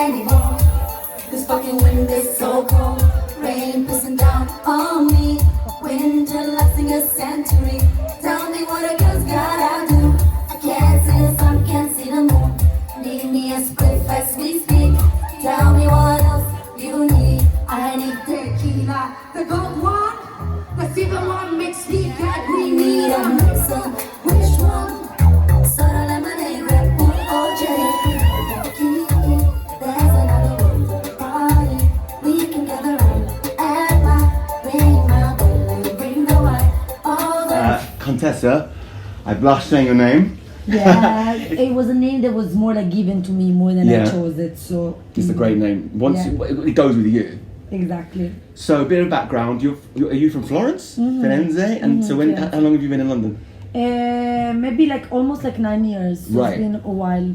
anymore. This fucking wind is so cold. Rain pissing down on me. Winter lasting a century. Tell me what a girl's gotta do. I can't see the sun, can't see the moon. Need me a spliff as we speak. Tell me what else you need. I need tequila, the gold one, the silver one mixed with that. We need a mixer. Which one? Soda, lemonade, Red Bull, or cherry. There's another one to the party. We can gather round at my ring my bell, ring the wine. All the Kuntessa, I blush saying your name. Yeah, it was a name that was more like given to me more than I chose it. So it's a great name. It goes with you. Exactly. So a bit of background. Are you from Florence, Firenze? And so how long have you been in London? Maybe like almost like 9 years. So Right. It's been a while.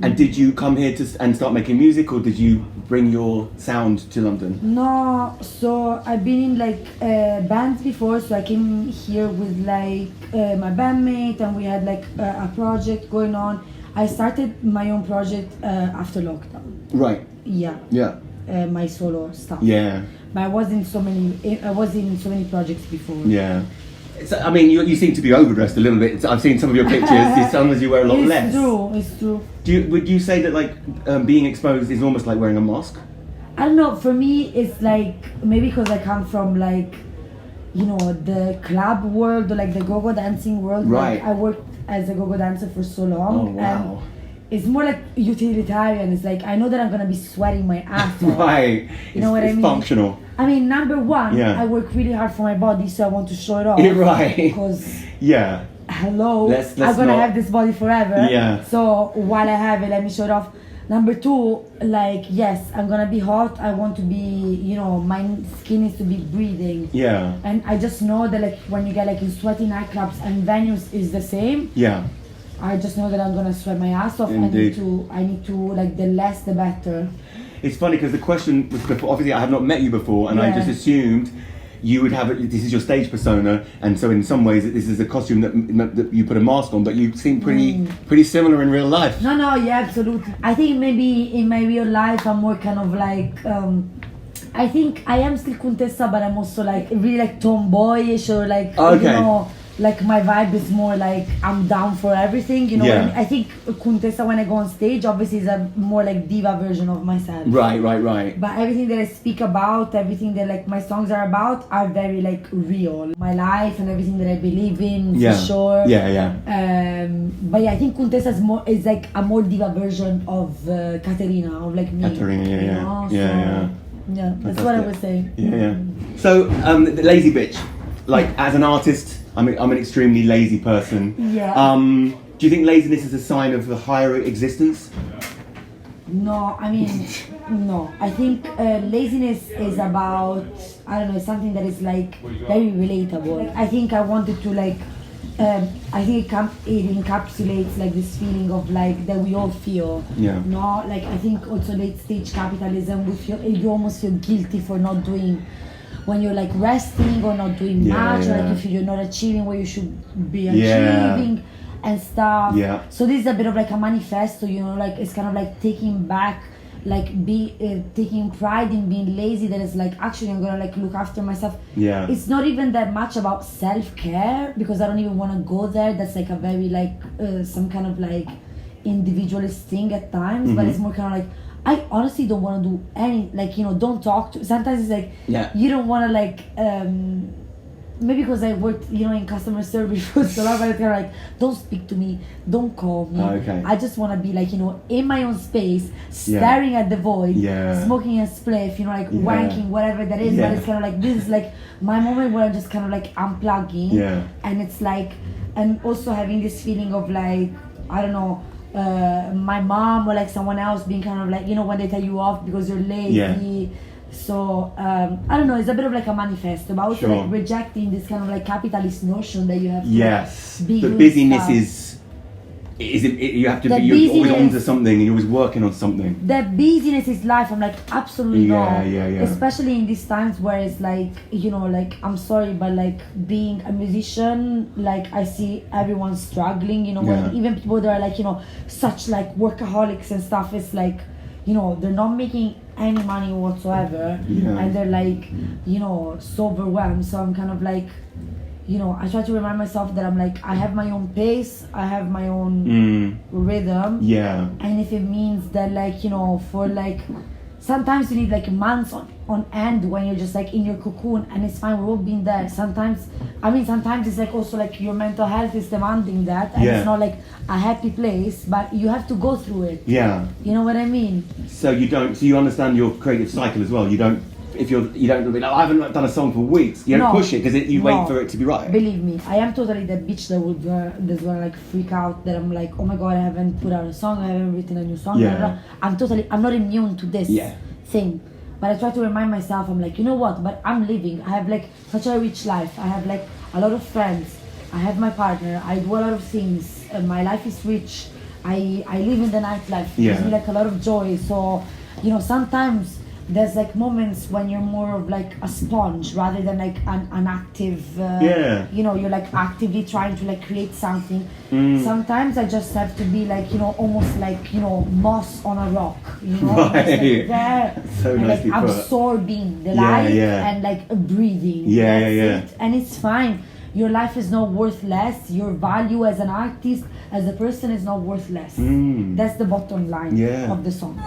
And did you come here and start making music, or did you bring your sound to London? No, so I've been in like bands before. So I came here with like my bandmate, and we had like a project going on. I started my own project after lockdown. Right. Yeah. Yeah. My solo stuff. Yeah. But I was in so many projects before. Yeah. So, I mean, you seem to be overdressed a little bit. I've seen some of your pictures. Sometimes you wear a lot less. It's true. Would you say that like being exposed is almost like wearing a mask? I don't know, for me it's like, maybe because I come from like, you know, the club world or like the go-go dancing world. Right. Like, I worked as a go-go dancer for so long. Oh, wow. And it's more like utilitarian. It's like, I know that I'm gonna be sweating my ass off. Right. You know what I mean? It's functional. I mean, number one, Yeah. I work really hard for my body, so I want to show it off. Right. Because Yeah. hello, Let's I'm gonna not- have this body forever. Yeah. So while I have it, let me show it off. Number two, like, yes, I'm gonna be hot. I want to be, you know, my skin needs to be breathing. Yeah. And I just know that like when you get like in sweaty nightclubs and venues is the same. Yeah. I just know that I'm gonna sweat my ass off. Indeed. I need to like, the less the better. It's funny because the question was before, obviously I have not met you before, and I Yeah. just assumed you would have this is your stage persona, and so in some ways this is a costume that you put a mask on, but you seem pretty similar in real life. No, yeah, absolutely. I think maybe in my real life I'm more kind of like, I think I am still Kuntessa, but I'm also like really like tomboyish, or like, Okay. you know, like my vibe is more like I'm down for everything, you know. Yeah. What I mean? I think Kuntessa, when I go on stage, obviously is a more like diva version of myself. Right. But everything that I speak about, everything that like my songs are about, are very like real. My life and everything that I believe in, Yeah. for sure. Yeah. But yeah, I think Kuntessa is like a more diva version of Katerina, of like me. Katerina, yeah, you yeah. know? Yeah. Yeah, that's what I would say. Yeah. So, the lazy bitch. Like, as an artist, I'm an extremely lazy person. Yeah. Do you think laziness is a sign of a higher existence? No, I mean, no. I think laziness is about, I don't know, something that is like very relatable. I think I wanted to like, I think it encapsulates like this feeling of like that we all feel. Yeah. No, like I think also late stage capitalism, you almost feel guilty for not doing, when you're like resting or not doing much, or like if you're not achieving what you should be achieving and stuff. Yeah. So this is a bit of like a manifesto, you know, like it's kind of like taking back, like taking pride in being lazy, that is like, actually I'm gonna like look after myself. Yeah. It's not even that much about self-care, because I don't even want to go there. That's like a very like some kind of like individualist thing at times, but it's more kind of like, I honestly don't want to do any, like, you know, don't talk to, sometimes it's like, you don't want to like, maybe because I worked, you know, in customer service for so long, but they're like, don't speak to me, don't call me. Okay. I just want to be like, you know, in my own space, staring at the void, smoking a spliff, you know, like wanking, whatever that is. But it's kind of like, this is like my moment where I'm just kind of like unplugging. And it's like, and also having this feeling of like, I don't know, my mom or like someone else being kind of like, you know, when they tell you off because you're lazy. So I don't know, it's a bit of like a manifesto, but also like rejecting this kind of like capitalist notion that you have to be the doing busyness stuff. You have to be, you're always onto something and you're always working on something. The busyness is life. I'm like, absolutely not. Yeah. Especially in these times where it's like, you know, like, I'm sorry, but like being a musician, like I see everyone struggling, you know, when even people that are like, you know, such like workaholics and stuff, it's like, you know, they're not making any money whatsoever, and they're like, you know, so overwhelmed. So I'm kind of like, you know, I try to remind myself that I'm like, I have my own pace, I have my own rhythm. Yeah. And if it means that, like, you know, for like, sometimes you need like months on end when you're just like in your cocoon, and it's fine, we've all been there. Sometimes it's like also like your mental health is demanding that, and it's not like a happy place, but you have to go through it. Yeah. You know what I mean? So you understand your creative cycle as well. You don't be like, I haven't done a song for weeks. You don't push it because you wait for it to be right. Believe me, I am totally that bitch that's gonna like freak out that I'm like, oh my god, I haven't put out a song, I haven't written a new song. Yeah. I'm not immune to this thing. But I try to remind myself, I'm like, you know what, but I'm living. I have like such a rich life. I have like a lot of friends. I have my partner. I do a lot of things. My life is rich. I live in the nightlife. It gives me like a lot of joy. So, you know, sometimes there's like moments when you're more of like a sponge rather than like an active, you know, you're like actively trying to like create something. Sometimes I just have to be like, you know, almost like, you know, moss on a rock, you know, just, like, there, so and, like absorbing the light and like breathing. And it's fine. Your life is not worth less. Your value as an artist, as a person, is not worth less. That's the bottom line of the song.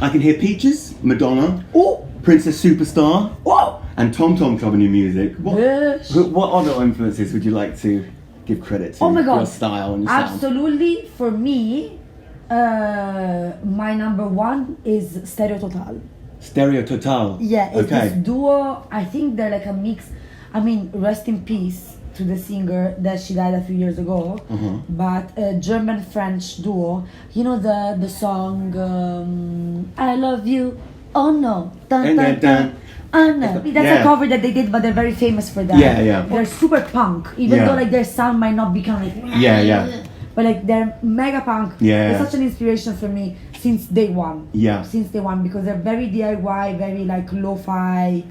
I can hear Peaches, Madonna, Princess Superstar, and Tom Tom Club in your music. What other influences would you like to give credit to? Oh my god, your style and your sound? Absolutely. For me, my number one is Stereo Total. Stereo Total. Yeah, it's this duo. I think they're like a mix. I mean, rest in peace to the singer that she died a few years ago. But a German-French duo. You know the song I Love You, Oh No, dun, dun, dun. Oh no, that's a cover that they did, but they're very famous for that. They're super punk, even though like their sound might not be kind of like but like they're mega punk. They're such an inspiration for me since day one. Since day one, because they're very DIY, very like lo-fi.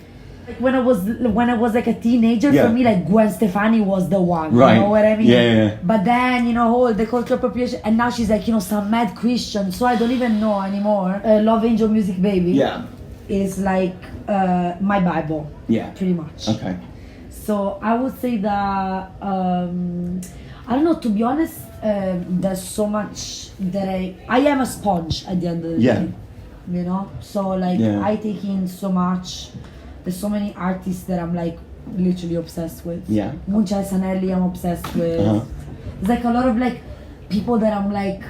Like when I was like a teenager, for me like Gwen Stefani was the one. You know what I mean? But then, you know, all the cultural appropriation, and now she's like, you know, some mad Christian, so I don't even know anymore. Love Angel Music Baby is like my Bible. Pretty much. Okay. So I would say that I don't know, to be honest, there's so much that I am a sponge at the end of the day. You know? So like I take in so much. There's so many artists that I'm like literally obsessed with. Muncha Sanelli I'm obsessed with. There's like a lot of like people that I'm like,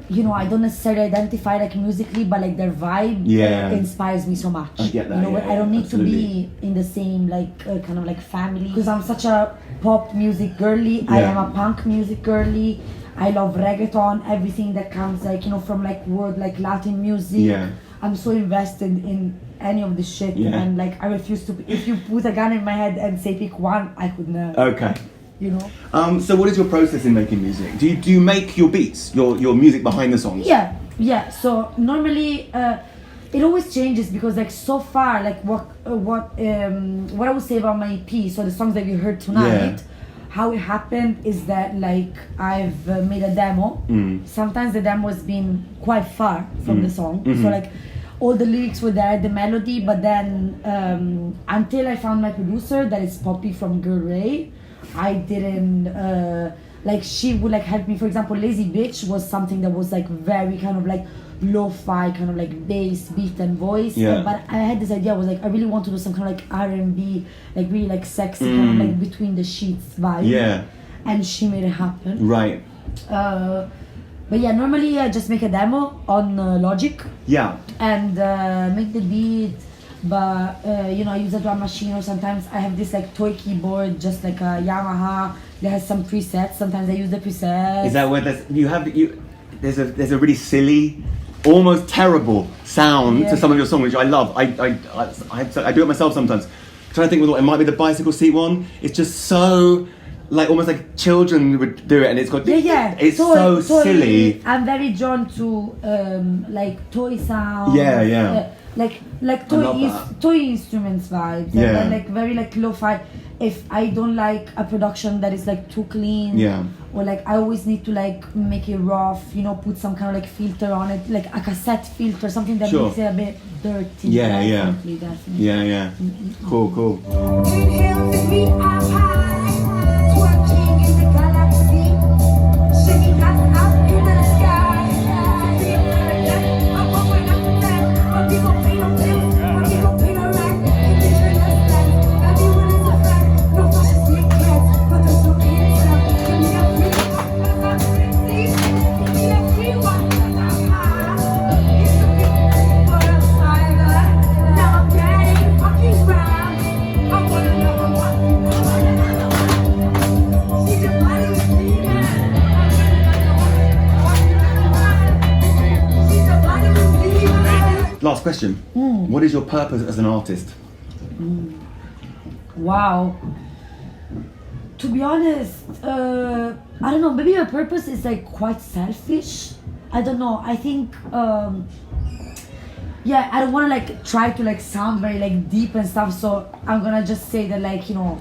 you know, I don't necessarily identify like musically, but like their vibe inspires me so much. I get that. You know, I don't need to be in the same like kind of like family, because I'm such a pop music girly. I am a punk music girly. I love reggaeton, everything that comes like, you know, from like world like Latin music. I'm so invested in any of this shit, and like I refuse to. If you put a gun in my head and say pick one, I could never. Okay. You know. So what is your process in making music? Do you make your beats, your music behind the songs? Yeah. So normally it always changes, because like so far, like what I would say about my EP, so the songs that you heard tonight. How it happened is that like I've made a demo. Sometimes the demo has been quite far from the song, so like all the lyrics were there, the melody, but then until I found my producer, that is Poppy from Girl Ray, I didn't like, she would like help me. For example, Lazy Bitch was something that was like very kind of like lo-fi, kind of like bass, beat and voice. But I had this idea, I was like, I really want to do some kind of like R&B, like really like sexy, kind of like between the sheets vibe. And she made it happen. Right. But yeah, normally I just make a demo on Logic. And make the beat. But you know, I use a drum machine, or sometimes I have this like toy keyboard, just like a Yamaha that has some presets. Sometimes I use the presets. Is that where there's a really silly almost terrible sound to some of your songs, which I love. I do it myself sometimes. I'm trying to think with what it might be the bicycle seat one. It's just so like almost like children would do it, and it's got it's so silly. I'm very drawn to like toy sounds. Like toy instruments vibes. And then, like very like lo-fi. If I don't like a production that is like too clean, or like I always need to like make it rough, you know, put some kind of like filter on it, like a cassette filter, something that makes it a bit dirty. Definitely. Cool. Inhale the beat up high, twerking in the galaxy, shaking us up into the sky. I'm going up to them, but people pay no bills, but people pay no rent. It's different less than everyone is a friend. No fashion secrets, but there's no answer. Give me a free one, give me a free one. Used to be for a fiver, now I'm getting fucking round. I want another one. She's a body with demons. She's a body with demons. Last question. What is your purpose as an artist? Wow. To be honest, I don't know, maybe my purpose is like quite selfish. I don't know. I think I don't want to like try to like sound very like deep and stuff, so I'm gonna just say that like, you know,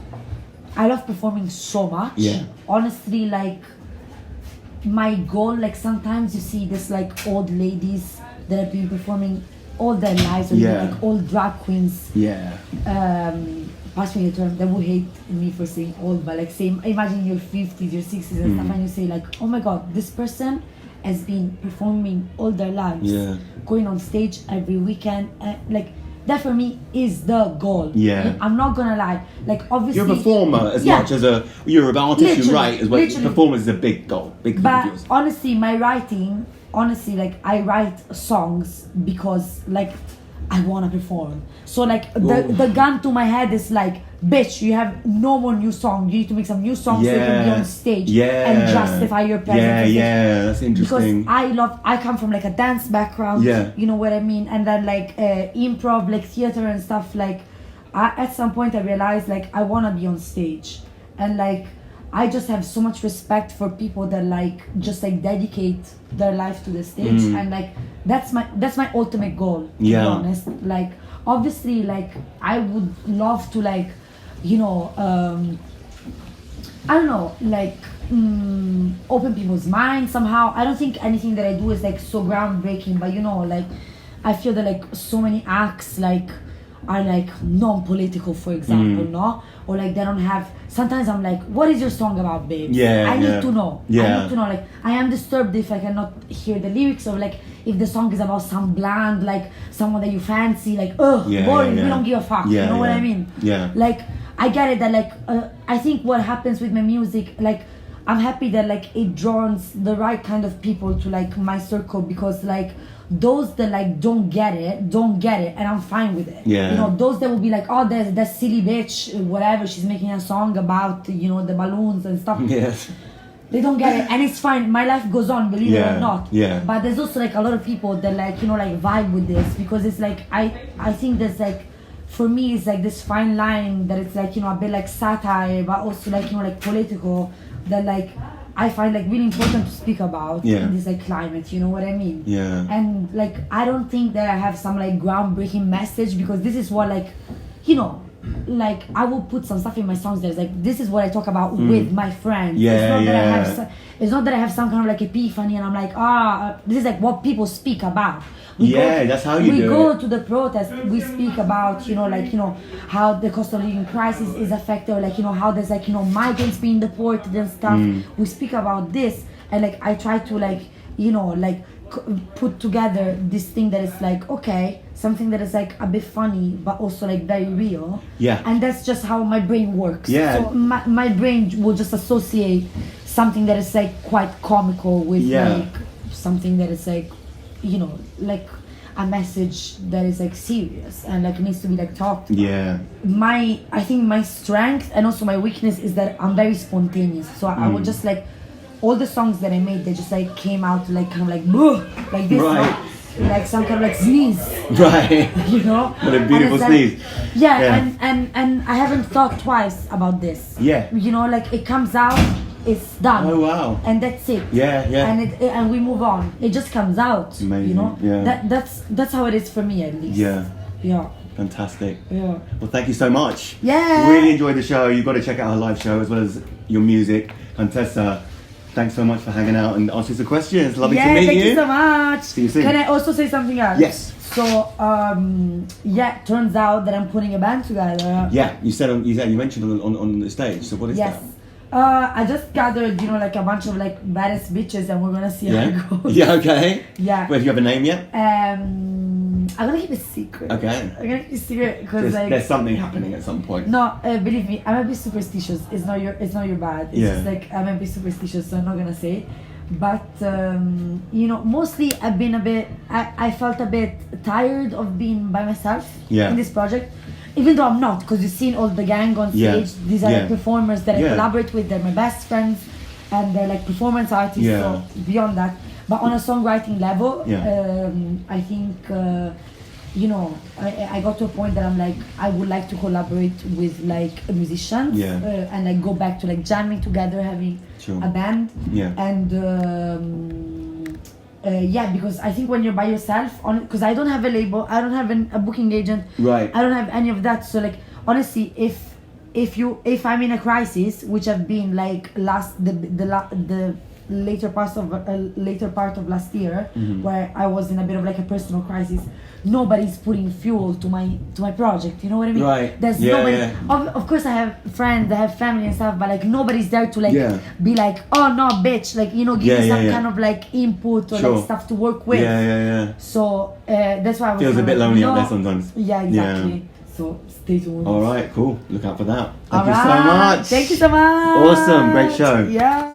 I love performing so much. Honestly, like my goal, like sometimes you see this like old ladies that have been performing all their lives, or even, like old drag queens. Pass me the term, they will hate me for saying old, but like say, imagine your 50s, your 60s and stuff, and you say like, oh my god, this person has been performing all their lives, going on stage every weekend, like that for me is the goal. I'm not gonna lie, like obviously you're a performer as much as you're an artist. You write as well. Performance is a big goal, big thing. But honestly, my writing, like I write songs because like I wanna perform. So like the gun to my head is like, bitch, you have no more new song. You need to make some new songs so you can be on stage and justify your presence. That's interesting. Because I come from like a dance background, you know what I mean? And then like improv, like theater and stuff, like at some point I realized like I wanna be on stage. And like I just have so much respect for people that like just like dedicate their life to the stage, and like that's my ultimate goal, to be honest. Like obviously like I would love to like, you know, I don't know, like open people's minds somehow. I don't think anything that I do is like so groundbreaking, but you know, like I feel that like so many acts like are like non-political, for example, no? Or like they don't have, sometimes I'm like, what is your song about, babe? I need to know. I need to know, like I am disturbed if I cannot hear the lyrics, or like if the song is about some bland, like someone that you fancy, like boring, we don't give a fuck, you know what I mean? Like I get it that like I think what happens with my music, like I'm happy that like it draws the right kind of people to like my circle, because like those that like don't get it, and I'm fine with it. You know, those that will be like, oh, there's that silly bitch, whatever, she's making a song about, you know, the balloons and stuff. They don't get it, and it's fine. My life goes on, believe it or not. But there's also like a lot of people that like, you know, like vibe with this, because it's like I think there's like, for me it's like this fine line that it's like, you know, a bit like satire, but also like, you know, like political, that like I find like really important to speak about in this like climate, you know what I mean? And like I don't think that I have some like groundbreaking message, because this is what like, you know, like I will put some stuff in my songs that's like, this is what I talk about with my friends. It's not that I have some kind of like epiphany and I'm like, this is like what people speak about. That's how you do it. We go to the protest, we speak about, you know, like, you know, how the cost of living crisis is affected, or like, you know, how there's like, you know, migrants being deported and stuff. We speak about this, and like I try to like, you know, like put together this thing that is like, okay, something that is like a bit funny but also like very real. And that's just how my brain works. So my brain will just associate something that is like quite comical with like something that is like, you know, like a message that is like serious and like needs to be like talked about. I think my strength and also my weakness is that I'm very spontaneous. So I would just like, all the songs that I made, they just like came out like kind of like this, like some kind of like sneeze, Right. you know. What a beautiful And it's sneeze. Yeah, and I haven't thought twice about this. Yeah. You know, like it comes out, it's done. Oh wow. And that's it. Yeah, yeah. And we move on. It just comes out. Amazing. You know. Yeah. That's how it is for me at least. Yeah. Yeah. Fantastic. Yeah. Well, thank you so much. Yeah. Really enjoyed the show. You've got to check out her live show as well as your music. Kuntessa, thanks so much for hanging out and answering some questions. Lovely to meet Thank you. you so much. See you soon. Can I also say something else? Yes. So, turns out that I'm putting a band together. Yeah, you mentioned on the stage. So what is Yes. that? I just gathered, like a bunch of like badass bitches, and we're gonna see how Yeah. it goes. Yeah. Okay. Yeah. Well, do you have a name yet? I'm gonna keep it secret. Okay. I'm gonna keep it secret because There's something happening at some point. no, believe me, I might be superstitious. It's not your bad. It's just like I might be superstitious, so I'm not gonna say. But mostly I've been I felt a bit tired of being by myself in this project. Even though I'm not, because you've seen all the gang on stage. These are like performers that I collaborate with. They're my best friends, and they're like performance artists. So beyond that, but on a songwriting level, I think I got to a point that I'm like I would like to collaborate with like musicians and like go back to like jamming together, having a band. And because I think when you're by yourself, because I don't have a label, I don't have a booking agent, right? I don't have any of that. So like honestly, if I'm in a crisis, which I've been like the later part of last year, where I was in a bit of like a personal crisis, nobody's putting fuel to my project. You know what I mean? Right. There's nobody. Of course, I have friends, I have family and stuff, but like nobody's there to like be like, oh no, bitch, like give me some kind of like input or like stuff to work with. So that's why I was feels a bit like, lonely out there sometimes. Yeah, exactly. So stay tuned. All right, cool. Look out for that. Thank All you so right. much. Thank you so much. Awesome, great show. Yeah.